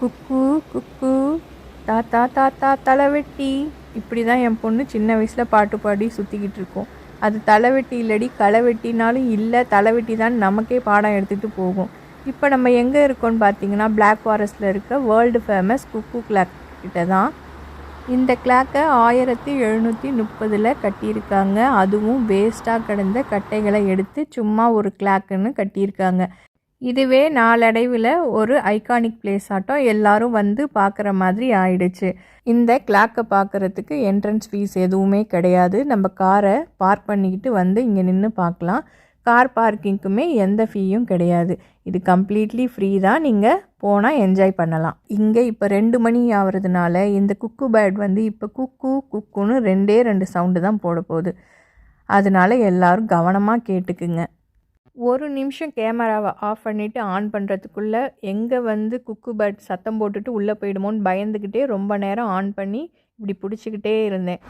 குக்கு குக்கு தாத்தா தாத்தா தலைவெட்டி. இப்படி தான் என் பொண்ணு சின்ன வயசில் பாட்டு பாடி சுற்றிக்கிட்டு இருக்கோம். அது தலைவெட்டி இல்லடி களைவெட்டினாலும் இல்லை, தலைவெட்டி தான் நமக்கே பாடம் எடுத்துகிட்டு போகும். இப்போ நம்ம எங்கே இருக்கோன்னு பார்த்தீங்கன்னா பிளாக் ஃபாரஸ்ட்டில் இருக்க வேர்ல்டு ஃபேமஸ் குக்கு கிளாக் கிட்ட தான். இந்த கிளாக்கை 1730 கட்டியிருக்காங்க. அதுவும் வேஸ்ட்டாக கிடந்த கட்டைகளை எடுத்து சும்மா ஒரு கிளாக்குன்னு கட்டியிருக்காங்க. இதுவே நாளடைவில் ஒரு ஐகானிக் பிளேஸ் ஆட்டம் எல்லாரும் வந்து பார்க்குற மாதிரி ஆயிடுச்சு. இந்த கிளாக்கை பார்க்குறதுக்கு என்ட்ரன்ஸ் ஃபீஸ் எதுவுமே கிடையாது. நம்ம காரை பார்க் பண்ணிக்கிட்டு வந்து இங்கே நின்று பார்க்கலாம். கார் பார்க்கிங்க்குமே எந்த ஃபீயும் கிடையாது. இது கம்ப்ளீட்லி ஃப்ரீ தான். நீங்கள் போனால் என்ஜாய் பண்ணலாம். இங்கே இப்போ 2 மணி ஆகிறதுனால இந்த குக்கு பேர்ட் வந்து இப்போ குக்கு குக்குன்னு 2 சவுண்டு தான் போட போகுது. அதனால எல்லோரும் கவனமாக கேட்டுக்குங்க. ஒரு நிமிஷம் கேமராவை ஆஃப் பண்ணிவிட்டு ஆன் பண்ணுறதுக்குள்ளே எங்கே வந்து குக்கு பேர்ட் சத்தம் போட்டுட்டு உள்ளே போயிடுமோன்னு பயந்துக்கிட்டே ரொம்ப நேரம் ஆன் பண்ணி இப்படி பிடிச்சிக்கிட்டே இருந்தேன்.